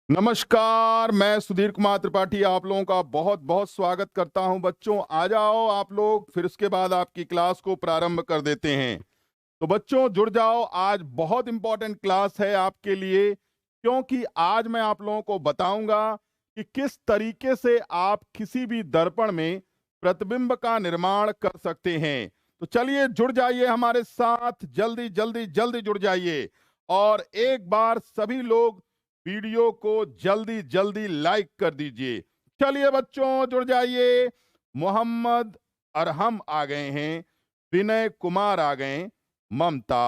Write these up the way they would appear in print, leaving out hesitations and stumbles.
नमस्कार, मैं सुधीर कुमार त्रिपाठी आप लोगों का बहुत बहुत स्वागत करता हूं। बच्चों आ जाओ आप लोग, फिर उसके बाद आपकी क्लास को प्रारंभ कर देते हैं। तो बच्चों जुड़ जाओ, आज बहुत इंपॉर्टेंट क्लास है आपके लिए, क्योंकि आज मैं आप लोगों को बताऊंगा कि किस तरीके से आप किसी भी दर्पण में प्रतिबिंब का निर्माण कर सकते हैं। तो चलिए जुड़ जाइए हमारे साथ, जल्दी जल्दी जल्दी जुड़ जाइए। और एक बार सभी लोग वीडियो को जल्दी जल्दी लाइक कर दीजिए। चलिए बच्चों जुड़ जाइए। मोहम्मद अरहम आ गए हैं, विनय कुमार आ गए, ममता,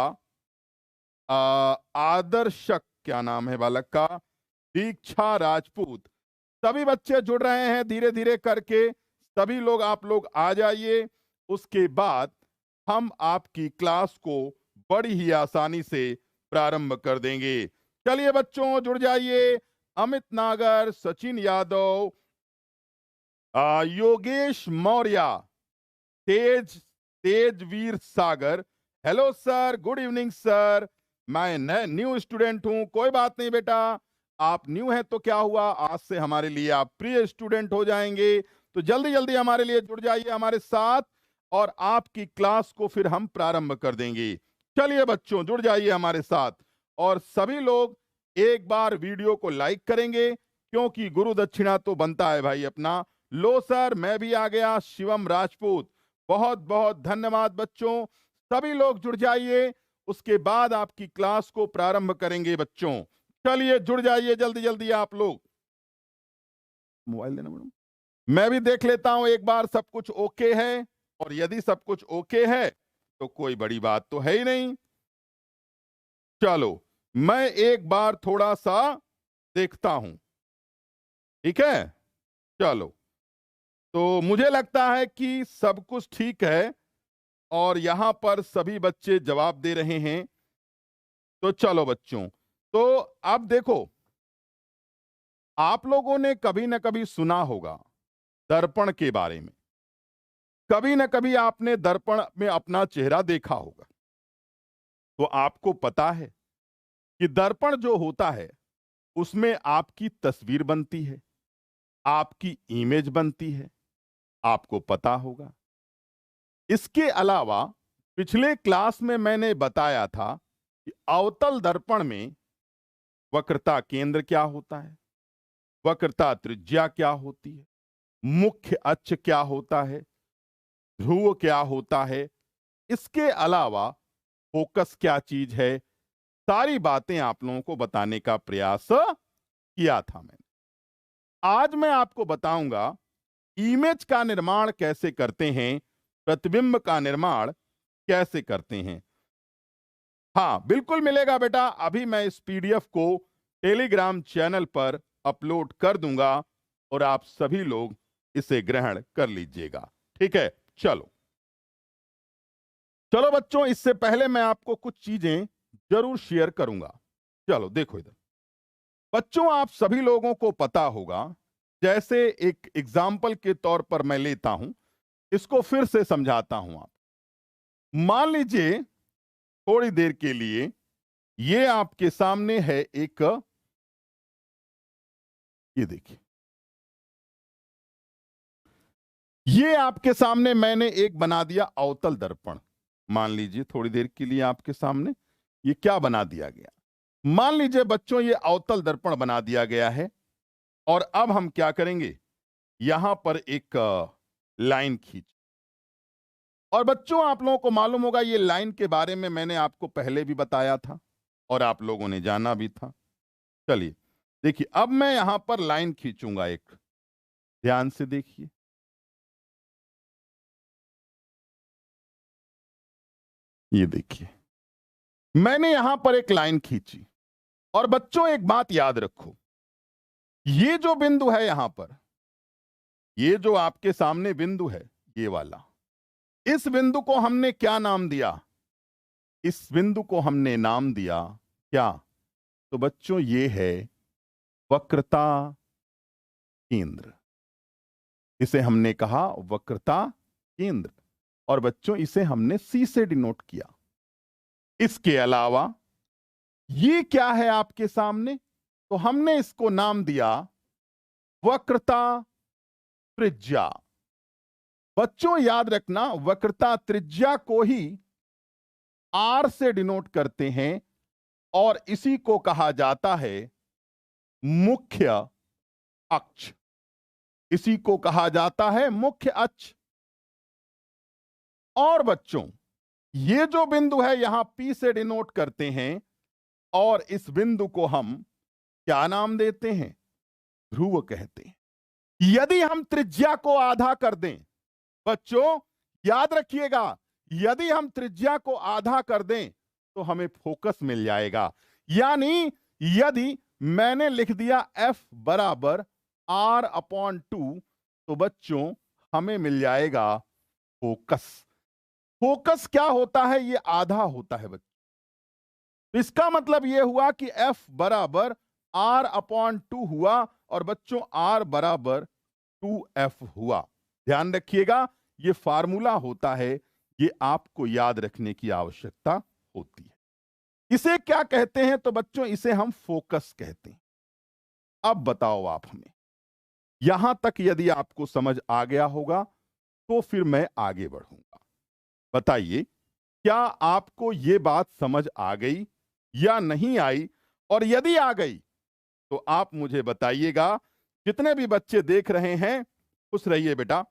आदर्शक, क्या नाम है बालक का, दीक्षा राजपूत, सभी बच्चे जुड़ रहे हैं धीरे धीरे करके। सभी लोग आप लोग आ जाइए। उसके बाद हम आपकी क्लास को बड़ी ही आसानी से प्रारंभ कर देंगे। चलिए बच्चों जुड़ जाइए। Amit Nagar, Sachin Yadav, Yogesh Maurya, Tej Tejveer Sagar, hello sir, good evening sir. मैं न्यू स्टूडेंट हूं, कोई बात नहीं बेटा, आप न्यू हैं तो क्या हुआ, आज से हमारे लिए आप प्रिय स्टूडेंट हो जाएंगे। तो जल्दी जल्दी हमारे लिए जुड़ जाइए हमारे साथ, और आपकी क्लास को फिर हम प्रारंभ कर देंगे। चलिए बच्चों जुड़ जाइए हमारे साथ, और सभी लोग एक बार वीडियो को लाइक करेंगे, क्योंकि गुरु दक्षिणा तो बनता है भाई अपना। लो सर, मैं भी आ गया, शिवम राजपूत, बहुत बहुत धन्यवाद बच्चों। सभी लोग जुड़ जाइए, उसके बाद आपकी क्लास को प्रारंभ करेंगे बच्चों। चलिए जुड़ जाइए जल्दी जल्दी आप लोग। मोबाइल देना मैडम, मैं भी देख लेता हूं एक बार सब कुछ ओके है, और यदि सब कुछ ओके है तो कोई बड़ी बात तो है ही नहीं। चलो मैं एक बार थोड़ा सा देखता हूं, ठीक है। चलो, तो मुझे लगता है कि सब कुछ ठीक है, और यहां पर सभी बच्चे जवाब दे रहे हैं। तो चलो बच्चों, तो अब देखो, आप लोगों ने कभी ना कभी सुना होगा दर्पण के बारे में, कभी ना कभी आपने दर्पण में अपना चेहरा देखा होगा। तो आपको पता है कि दर्पण जो होता है उसमें आपकी तस्वीर बनती है, आपकी इमेज बनती है, आपको पता होगा। इसके अलावा पिछले क्लास में मैंने बताया था कि अवतल दर्पण में वक्रता केंद्र क्या होता है, वक्रता त्रिज्या क्या होती है, मुख्य अक्ष क्या होता है, ध्रुव क्या होता है, इसके अलावा फोकस क्या चीज है, सारी बातें आप लोगों को बताने का प्रयास किया था मैंने। आज मैं आपको बताऊंगा इमेज का निर्माण कैसे करते हैं, प्रतिबिंब का निर्माण कैसे करते हैं। हाँ बिल्कुल मिलेगा बेटा, अभी मैं इस पीडीएफ को टेलीग्राम चैनल पर अपलोड कर दूंगा, और आप सभी लोग इसे ग्रहण कर लीजिएगा, ठीक है। चलो चलो बच्चों, इससे पहले मैं आपको कुछ चीजें जरूर शेयर करूंगा। चलो देखो इधर बच्चों, आप सभी लोगों को पता होगा, जैसे एक एग्जाम्पल के तौर पर मैं लेता हूं, इसको फिर से समझाता हूं। आप मान लीजिए थोड़ी देर के लिए ये आपके सामने है एक, ये देखिए, ये आपके सामने मैंने एक बना दिया अवतल दर्पण। मान लीजिए थोड़ी देर के लिए आपके सामने ये क्या बना दिया गया, मान लीजिए बच्चों ये अवतल दर्पण बना दिया गया है। और अब हम क्या करेंगे, यहां पर एक लाइन खींच, और बच्चों आप लोगों को मालूम होगा ये लाइन के बारे में मैंने आपको पहले भी बताया था, और आप लोगों ने जाना भी था। चलिए देखिए, अब मैं यहां पर लाइन खींचूंगा एक, ध्यान से देखिए, ये देखिए मैंने यहां पर एक लाइन खींची। और बच्चों एक बात याद रखो, ये जो बिंदु है यहां पर, ये जो आपके सामने बिंदु है ये वाला, इस बिंदु को हमने क्या नाम दिया, इस बिंदु को हमने नाम दिया क्या, तो बच्चों ये है वक्रता केंद्र। इसे हमने कहा वक्रता केंद्र, और बच्चों इसे हमने सी से डिनोट किया। इसके अलावा ये क्या है आपके सामने, तो तो हमने इसको नाम दिया वक्रता त्रिज्या। बच्चों याद रखना, वक्रता त्रिज्या को ही आर से डिनोट करते हैं और इसी को कहा जाता है मुख्य अक्ष। इसी को कहा जाता है मुख्य अक्ष। और बच्चों, ये जो बिंदु है यहां P से डिनोट करते हैं और इस बिंदु को हम क्या नाम देते हैं? ध्रुव कहते हैं। यदि हम त्रिज्या को आधा कर दें, बच्चों याद रखिएगा, यदि हम त्रिज्या को आधा कर दें तो हमें फोकस मिल जाएगा। यानी यदि मैंने लिख दिया F बराबर R/2 तो बच्चों हमें मिल जाएगा फोकस। फोकस क्या होता है? ये आधा होता है बच्चों। इसका मतलब ये हुआ कि F बराबर R/2 हुआ और बच्चों R बराबर 2F हुआ। ध्यान रखिएगा, ये फार्मूला होता है, ये आपको याद रखने की आवश्यकता होती है। इसे क्या कहते हैं? तो बच्चों इसे हम फोकस कहते हैं। अब बताओ आप हमें, यहां तक यदि आपको समझ आ गया होगा तो फिर मैं आगे बढ़ूंगा। बताइए, क्या आपको ये बात समझ आ गई या नहीं आई? और यदि आ गई तो आप मुझे बताइएगा। जितने भी बच्चे देख रहे हैं खुश रहिए बेटा।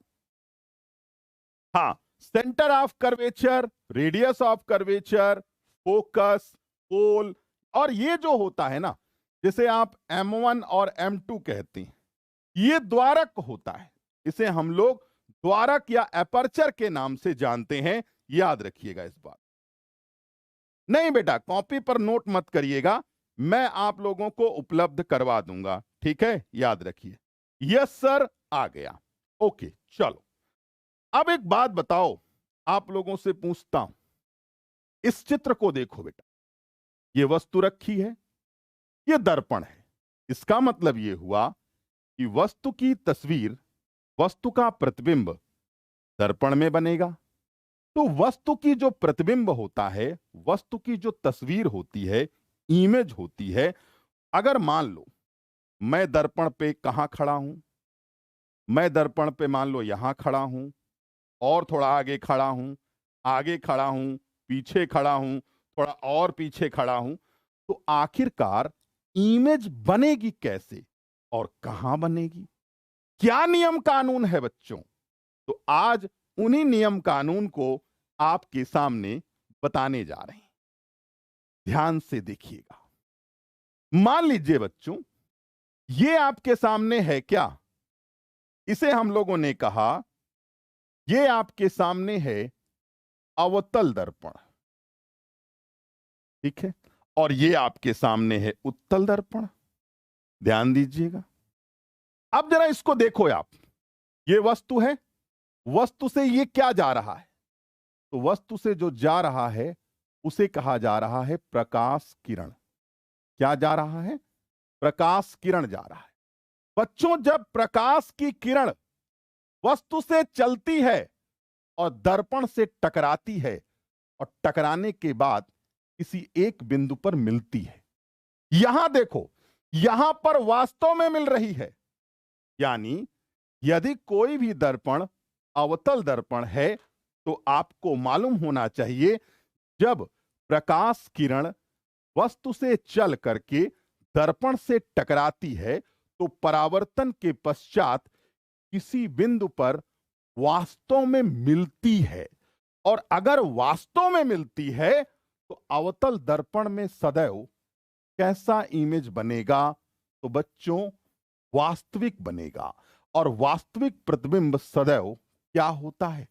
हाँ, centre of curvature, radius of curvature, focus, pole, और ये जो होता है ना, जिसे आप M1 और M2 कहते हैं, ये द्वारक होता है। इसे हम लोग द्वारक या एपर्चर के नाम से जानते हैं। याद रखिएगा इस बात। नहीं बेटा, कॉपी पर नोट मत करिएगा, मैं आप लोगों को उपलब्ध करवा दूंगा, ठीक है? याद रखिए। यस सर, आ गया। ओके, चलो अब एक बात बताओ, आप लोगों से पूछता हूं। इस चित्र को देखो बेटा, ये वस्तु रखी है, ये दर्पण है। इसका मतलब ये हुआ कि वस्तु की तस्वीर, वस्तु का प्रतिबिंब दर्पण में बनेगा। तो वस्तु की जो प्रतिबिंब होता है, वस्तु की जो तस्वीर होती है, इमेज होती है, अगर मान लो मैं दर्पण पे कहां खड़ा हूं, मैं दर्पण पे मान लो यहां खड़ा हूं, और थोड़ा आगे खड़ा हूं, आगे खड़ा हूं, पीछे खड़ा हूं, थोड़ा और पीछे खड़ा हूं, तो आखिरकार इमेज बनेगी कैसे और कहां बनेगी? क्या नियम कानून है बच्चों? तो आज उन्हीं नियम कानून को आपके सामने बताने जा रहे हैं। ध्यान से देखिएगा। मान लीजिए बच्चों, ये आपके सामने है क्या? इसे हम लोगों ने कहा ये आपके सामने है अवतल दर्पण, ठीक है? और ये आपके सामने है उत्तल दर्पण। ध्यान दीजिएगा। अब जरा इसको देखो आप, ये वस्तु है, वस्तु से ये क्या जा रहा है? तो वस्तु से जो जा रहा है उसे कहा जा रहा है प्रकाश किरण। क्या जा रहा है? प्रकाश किरण जा रहा है। बच्चों, जब प्रकाश की किरण वस्तु से चलती है और दर्पण से टकराती है और टकराने के बाद किसी एक बिंदु पर मिलती है, यहां देखो, यहां पर वास्तव में मिल रही है। यानी यदि कोई भी दर्पण अवतल दर्पण है तो आपको मालूम होना चाहिए, जब प्रकाश किरण वस्तु से चल करके दर्पण से टकराती है तो परावर्तन के पश्चात किसी बिंदु पर वास्तव में मिलती है। और अगर वास्तव में मिलती है तो अवतल दर्पण में सदैव कैसा इमेज बनेगा? तो बच्चों वास्तविक बनेगा। और वास्तविक प्रतिबिंब सदैव क्या होता है?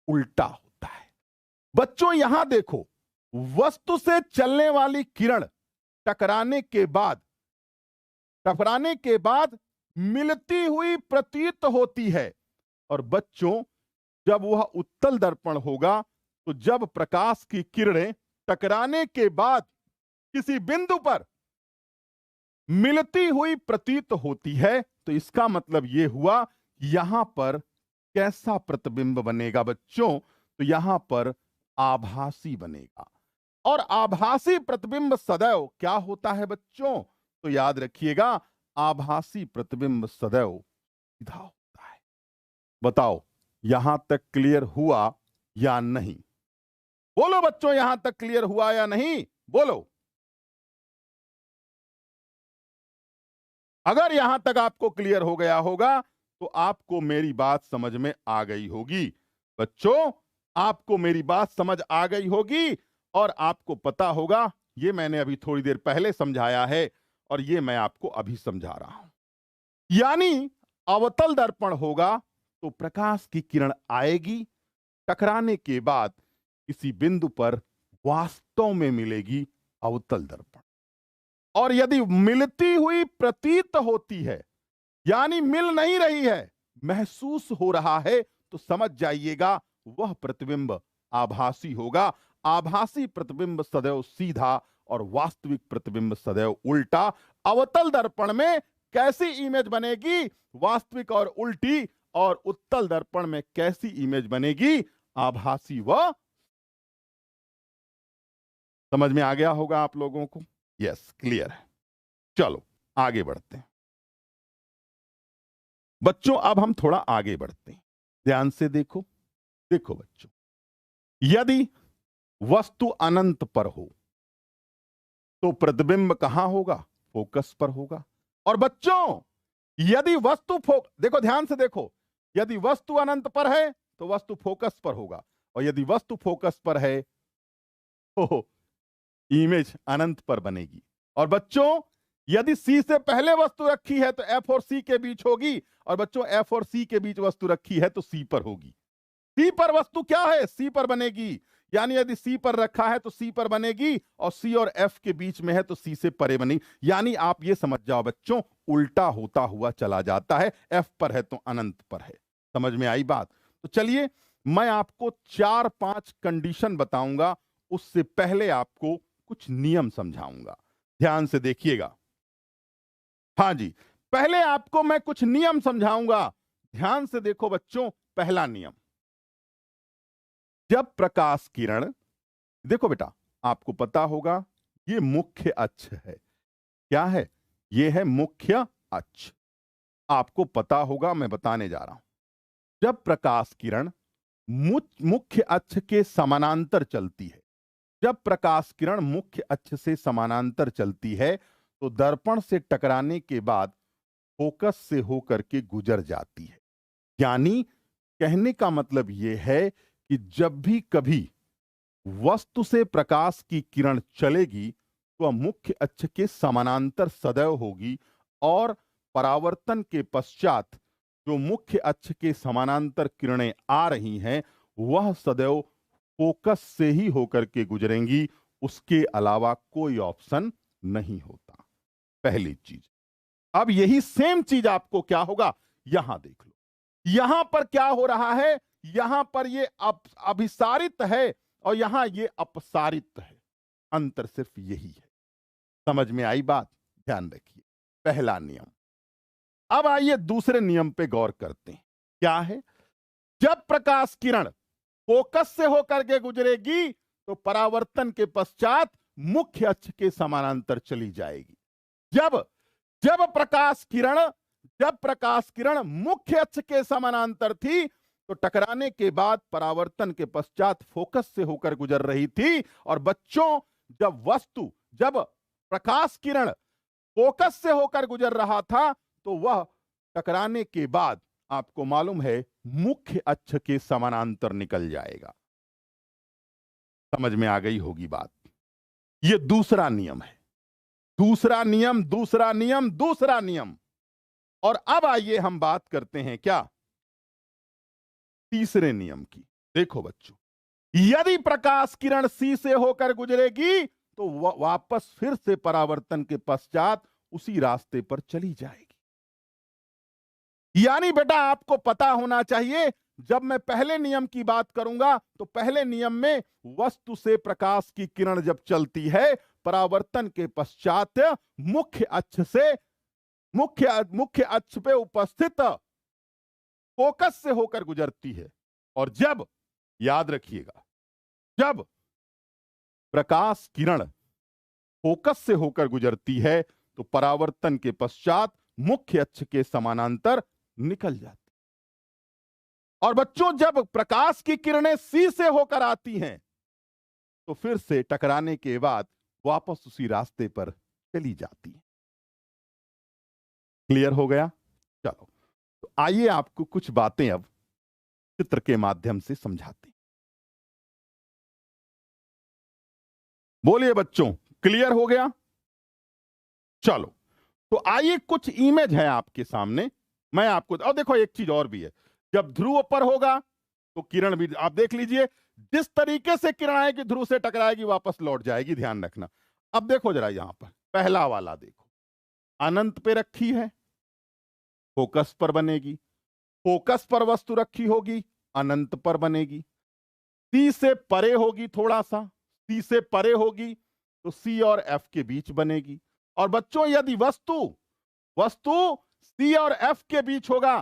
उल्टा होता है। बच्चों यहां देखो, वस्तु से चलने वाली किरण टकराने के बाद मिलती हुई प्रतीत होती है। और बच्चों जब वह उत्तल दर्पण होगा तो जब प्रकाश की किरणें टकराने के बाद किसी बिंदु पर मिलती हुई प्रतीत होती है तो इसका मतलब यह हुआ यहां पर कैसा प्रतिबिंब बनेगा बच्चों? तो यहां पर आभासी बनेगा। और आभासी प्रतिबिंब सदैव क्या होता है बच्चों? तो याद रखिएगा आभासी प्रतिबिंब सदैव सीधा होता है। बताओ यहां तक क्लियर हुआ या नहीं? बोलो बच्चों, यहां तक क्लियर हुआ या नहीं? बोलो। अगर यहां तक आपको क्लियर हो गया होगा तो आपको मेरी बात समझ में आ गई होगी। बच्चों, आपको मेरी बात समझ आ गई होगी और आपको पता होगा ये मैंने अभी थोड़ी देर पहले समझाया है और ये मैं आपको अभी समझा रहा हूं। यानी अवतल दर्पण होगा तो प्रकाश की किरण आएगी, टकराने के बाद किसी बिंदु पर वास्तव में मिलेगी अवतल दर्पण। और यदि मिलती हुई प्रतीत होती है, यानी मिल नहीं रही है, महसूस हो रहा है, तो समझ जाइएगा वह प्रतिबिंब आभासी होगा। आभासी प्रतिबिंब सदैव सीधा और वास्तविक प्रतिबिंब सदैव उल्टा। अवतल दर्पण में कैसी इमेज बनेगी? वास्तविक और उल्टी। और उत्तल दर्पण में कैसी इमेज बनेगी? आभासी व। समझ में आ गया होगा आप लोगों को? यस, क्लियर है। चलो आगे बढ़ते हैं बच्चों। अब हम थोड़ा आगे बढ़ते हैं, ध्यान से देखो। देखो बच्चों, यदि वस्तु अनंत पर हो तो प्रतिबिंब कहां होगा? फोकस पर होगा। और बच्चों, यदि वस्तु देखो ध्यान से देखो, यदि वस्तु अनंत पर है तो वस्तु फोकस पर होगा, और यदि वस्तु फोकस पर है तो इमेज अनंत पर बनेगी। और बच्चों, यदि सी से पहले वस्तु रखी है तो एफ और सी के बीच होगी, और बच्चों एफ और सी के बीच वस्तु रखी है तो सी पर होगी। सी पर वस्तु क्या है? सी पर बनेगी। यानी यदि सी पर रखा है तो सी पर बनेगी, और सी और एफ के बीच में है तो सी से परे बनेगी। यानी आप ये समझ जाओ बच्चों, उल्टा होता हुआ चला जाता है। एफ पर है तो अनंत पर है। समझ में आई बात? तो चलिए मैं आपको 4-5 कंडीशन बताऊंगा, उससे पहले आपको कुछ नियम समझाऊंगा। ध्यान से देखिएगा। हाँ जी, पहले आपको मैं कुछ नियम समझाऊंगा। ध्यान से देखो बच्चों। पहला नियम, जब प्रकाश किरण, देखो बेटा आपको पता होगा ये मुख्य अक्ष है। क्या है? ये है मुख्य अक्ष। आपको पता होगा, मैं बताने जा रहा हूं। जब प्रकाश किरण मुख्य अक्ष के समानांतर चलती है, जब प्रकाश किरण मुख्य अक्ष से समानांतर चलती है तो दर्पण से टकराने के बाद फोकस से होकर के गुजर जाती है। यानी कहने का मतलब यह है कि जब भी कभी वस्तु से प्रकाश की किरण चलेगी तो वह मुख्य अक्ष के समानांतर सदैव होगी, और परावर्तन के पश्चात जो मुख्य अक्ष के समानांतर किरणें आ रही हैं वह सदैव फोकस से ही होकर के गुजरेंगी। उसके अलावा कोई ऑप्शन नहीं होता। पहली चीज। अब यही सेम चीज आपको क्या होगा, यहां देख लो। यहां पर क्या हो रहा है? यहां पर ये अभिसारित है और यहां ये अपसारित है। अंतर सिर्फ यही है। समझ में आई बात? ध्यान रखिए, पहला नियम। अब आइए दूसरे नियम पे गौर करते हैं। क्या है? जब प्रकाश किरण फोकस से होकर के गुजरेगी तो परावर्तन के पश्चात मुख्य अक्ष के समानांतर चली जाएगी। जब जब प्रकाश किरण मुख्य अक्ष के समानांतर थी तो टकराने के बाद परावर्तन के पश्चात फोकस से होकर गुजर रही थी। और बच्चों, जब प्रकाश किरण फोकस से होकर गुजर रहा था तो वह टकराने के बाद आपको मालूम है मुख्य अक्ष के समानांतर निकल जाएगा। समझ में आ गई होगी बात? यह दूसरा नियम है। दूसरा नियम। और अब आइए हम बात करते हैं क्या, तीसरे नियम की। देखो बच्चों, यदि प्रकाश किरण सी से होकर गुजरेगी तो वापस फिर से परावर्तन के पश्चात उसी रास्ते पर चली जाएगी। यानी बेटा आपको पता होना चाहिए, जब मैं पहले नियम की बात करूंगा तो पहले नियम में वस्तु से प्रकाश की किरण जब चलती है परावर्तन के पश्चात मुख्य अक्ष पे उपस्थित फोकस से होकर गुजरती है। और जब, याद रखिएगा, जब प्रकाश किरण फोकस से होकर गुजरती है तो परावर्तन के पश्चात मुख्य अक्ष के समानांतर निकल जाती। और बच्चों, जब प्रकाश की किरणें सी से होकर आती हैं तो फिर से टकराने के बाद वापस उसी रास्ते पर चली जाती है। क्लियर हो गया? चलो, तो आइए आपको कुछ बातें अब चित्र के माध्यम से समझाते हैं। बोलिए बच्चों, क्लियर हो गया? चलो, तो आइए, कुछ इमेज है आपके सामने, मैं आपको, और देखो एक चीज और भी है, जब ध्रुव पर होगा तो किरण भी आप देख लीजिए, जिस तरीके से किरण आएगी ध्रुव से टकराएगी वापस लौट जाएगी, ध्यान रखना। अब देखो जरा यहां पर पहला वाला देखो, अनंत पे रखी है, फोकस पर बनेगी, फोकस पर वस्तु रखी होगी, अनंत पर बनेगी। सी से परे होगी, थोड़ा सा सी से परे होगी तो सी और एफ के बीच बनेगी। और बच्चों, यदि वस्तु वस्तु सी और एफ के बीच होगा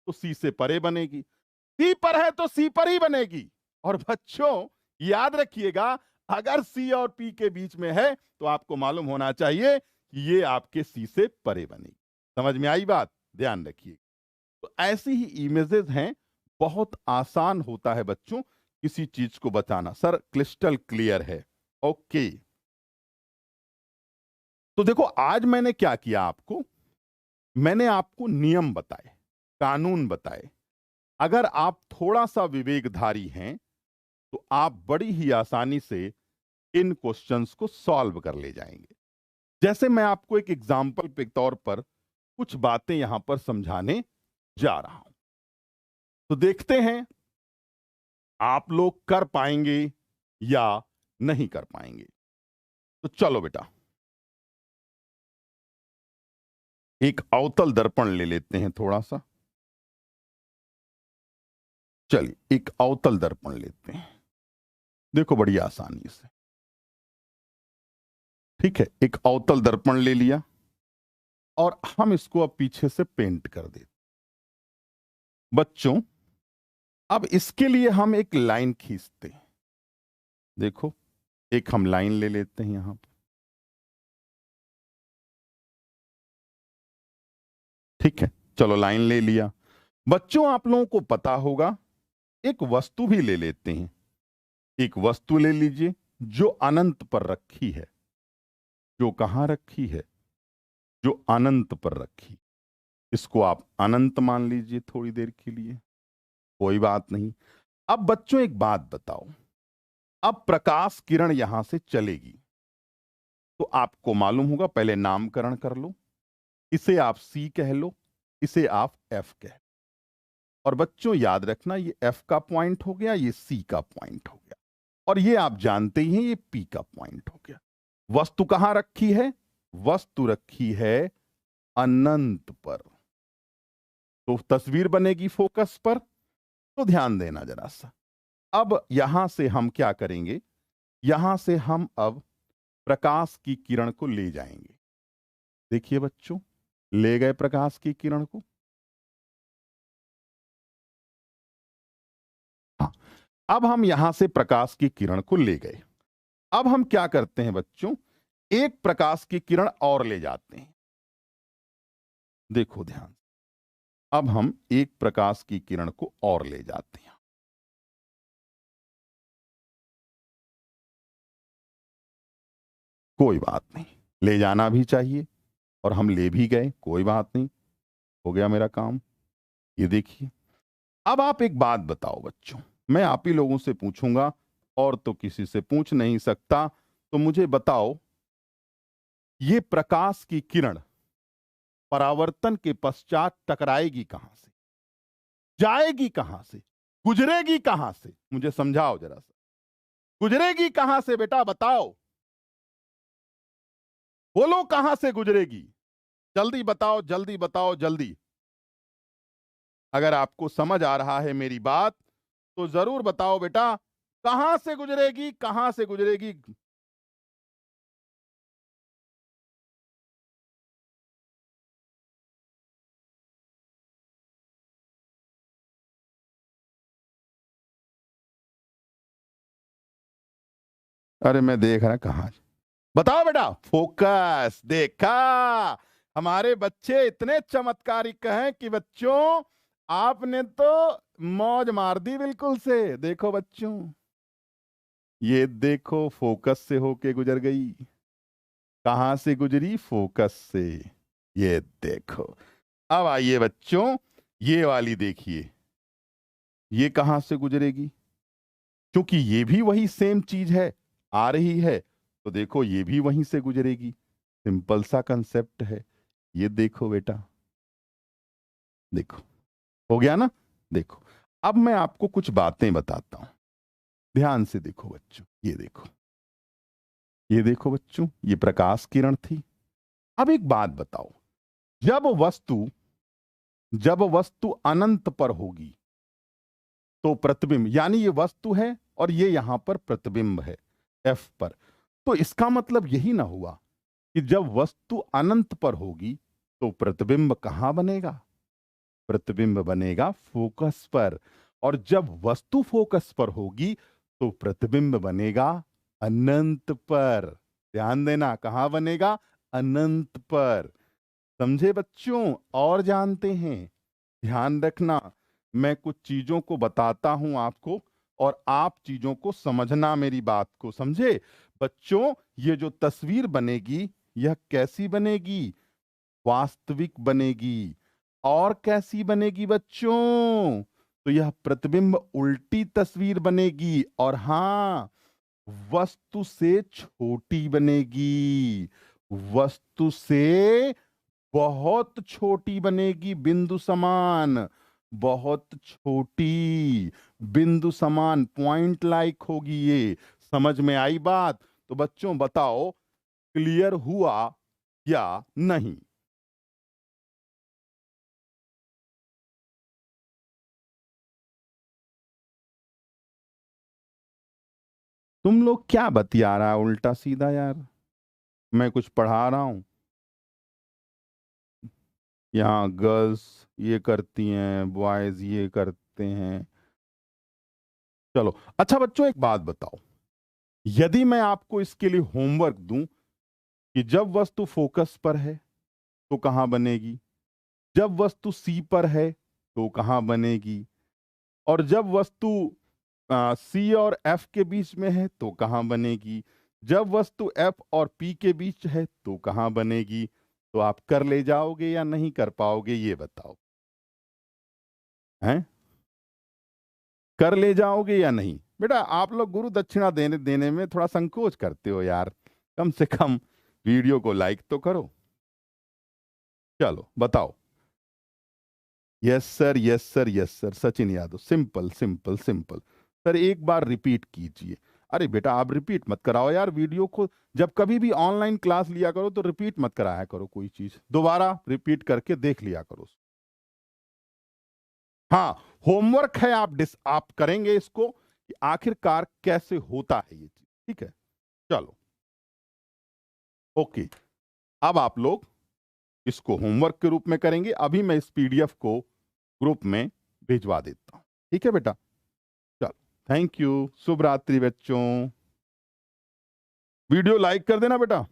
तो सी से परे बनेगी, सी पर है तो सी पर ही बनेगी। और बच्चों याद रखिएगा, अगर सी और पी के बीच में है तो आपको मालूम होना चाहिए कि ये आपके सी से परे बनेगी। समझ में आई बात? ध्यान रखिए। तो ऐसी ही इमेजेस हैं, बहुत आसान होता है बच्चों किसी चीज को बताना। सर क्रिस्टल क्लियर है, ओके। तो देखो आज मैंने क्या किया, मैंने आपको नियम बताए, कानून बताए। अगर आप थोड़ा सा विवेकधारी हैं तो आप बड़ी ही आसानी से इन क्वेश्चंस को सॉल्व कर ले जाएंगे। जैसे मैं आपको एक एग्जाम्पल के तौर पर कुछ बातें यहां पर समझाने जा रहा हूं, तो देखते हैं आप लोग कर पाएंगे या नहीं कर पाएंगे। तो चलो बेटा, एक अवतल दर्पण ले लेते हैं थोड़ा सा। चलिए एक अवतल दर्पण लेते हैं, देखो बड़ी आसानी से। ठीक है, एक अवतल दर्पण ले लिया और हम इसको अब पीछे से पेंट कर देते। बच्चों, अब इसके लिए हम एक लाइन खींचते हैं। देखो, एक हम लाइन ले लेते हैं यहां पर। ठीक है, चलो लाइन ले लिया। बच्चों आप लोगों को पता होगा, एक वस्तु भी ले लेते हैं। एक वस्तु ले लीजिए जो अनंत पर रखी है। जो कहां रखी है? जो अनंत पर रखी। इसको आप अनंत मान लीजिए थोड़ी देर के लिए, कोई बात नहीं। अब बच्चों एक बात बताओ, अब प्रकाश किरण यहां से चलेगी तो आपको मालूम होगा, पहले नामकरण कर लो। इसे आप सी कह लो, इसे आप एफ कह लो। और बच्चों याद रखना, ये एफ का पॉइंट हो गया, ये सी का पॉइंट हो गया, और ये आप जानते ही हैं ये पी का पॉइंट हो गया। वस्तु कहां रखी है? वस्तु रखी है अनंत पर, तो तस्वीर बनेगी फोकस पर। तो ध्यान देना जरा सा। अब यहां से हम क्या करेंगे, यहां से हम अब प्रकाश की किरण को ले जाएंगे। देखिए बच्चों, ले गए प्रकाश की किरण को। हाँ, अब हम यहां से प्रकाश की किरण को ले गए। अब हम क्या करते हैं बच्चों, एक प्रकाश की किरण और ले जाते हैं। देखो ध्यान, अब हम एक प्रकाश की किरण को और ले जाते हैं। कोई बात नहीं, ले जाना भी चाहिए, और हम ले भी गए, कोई बात नहीं, हो गया मेरा काम। ये देखिए, अब आप एक बात बताओ बच्चों, मैं आप ही लोगों से पूछूंगा, और तो किसी से पूछ नहीं सकता। तो मुझे बताओ, ये प्रकाश की किरण परावर्तन के पश्चात टकराएगी कहां से, जाएगी कहां से, गुजरेगी कहां से? मुझे समझाओ जरा सा, गुजरेगी कहां से बेटा, बताओ, बोलो कहां से गुजरेगी? जल्दी बताओ, जल्दी बताओ, जल्दी। अगर आपको समझ आ रहा है मेरी बात तो जरूर बताओ बेटा, कहां से गुजरेगी, कहां से गुजरेगी? अरे मैं देख रहा कहां बताओ बेटा। फोकस। देखा, हमारे बच्चे इतने चमत्कारिक हैं कि बच्चों आपने तो मौज मार दी बिल्कुल से। देखो बच्चों, ये देखो फोकस से होके गुजर गई। कहां से गुजरी? फोकस से। ये देखो। अब आइए बच्चों, ये वाली देखिए, ये कहां से गुजरेगी? क्योंकि ये भी वही सेम चीज है, आ रही है, तो देखो ये भी वहीं से गुजरेगी। सिंपल सा कंसेप्ट है। ये देखो बेटा, देखो, हो गया ना? देखो, अब मैं आपको कुछ बातें बताता हूं, ध्यान से देखो बच्चों। ये देखो, ये देखो बच्चों, ये प्रकाश किरण थी। अब एक बात बताओ, जब वस्तु जब वस्तु अनंत पर होगी तो प्रतिबिंब, यानी ये वस्तु है और ये यहां पर प्रतिबिंब है एफ पर, तो इसका मतलब यही ना हुआ कि जब वस्तु अनंत पर होगी तो प्रतिबिंब कहां बनेगा? प्रतिबिंब बनेगा फोकस पर। और जब वस्तु फोकस पर होगी तो प्रतिबिंब बनेगा अनंत पर। ध्यान देना, कहां बनेगा? अनंत पर। समझे बच्चों? और जानते हैं, ध्यान रखना, मैं कुछ चीजों को बताता हूं आपको और आप चीजों को समझना, मेरी बात को समझे बच्चों। ये जो तस्वीर बनेगी, यह कैसी बनेगी? वास्तविक बनेगी। और कैसी बनेगी बच्चों? तो यह प्रतिबिंब उल्टी तस्वीर बनेगी, और हां, वस्तु से छोटी बनेगी। वस्तु से बहुत छोटी बनेगी, बिंदु समान। बहुत छोटी, बिंदु समान, पॉइंट लाइक होगी ये। समझ में आई बात? तो बच्चों बताओ, क्लियर हुआ या नहीं? तुम लोग क्या बतिया रहा है उल्टा सीधा यार? मैं कुछ पढ़ा रहा हूं, यहाँ गर्ल्स ये करती हैं, बॉयज ये करते हैं। चलो अच्छा बच्चों, एक बात बताओ, यदि मैं आपको इसके लिए होमवर्क दूं कि जब वस्तु फोकस पर है तो कहां बनेगी, जब वस्तु सी पर है तो कहां बनेगी, और जब वस्तु सी और एफ के बीच में है तो कहां बनेगी, जब वस्तु एफ और पी के बीच है तो कहां बनेगी? तो आप कर ले जाओगे या नहीं कर पाओगे, ये बताओ। हैं? कर ले जाओगे या नहीं? बेटा आप लोग गुरु दक्षिणा देने देने में थोड़ा संकोच करते हो यार, कम से कम वीडियो को लाइक तो करो। चलो बताओ। Yes sir, yes sir, yes sir, Sachin Yadav. Simple simple simple. Sir एक बार रिपीट कीजिए। अरे बेटा आप रिपीट मत कराओ यार वीडियो को। जब कभी भी ऑनलाइन क्लास लिया करो तो रिपीट मत कराया करो, कोई चीज दोबारा रिपीट करके देख लिया करो। हाँ, होमवर्क है, आप करेंगे इसको कि आखिरकार कैसे होता है ये चीज। ठीक है, चलो ओके। अब आप लोग इसको होमवर्क के रूप में करेंगे। अभी मैं इस पीडीएफ को ग्रुप में भिजवा देता हूं। ठीक है बेटा, चलो, थैंक यू, शुभ रात्रि बच्चों। वीडियो लाइक कर देना बेटा।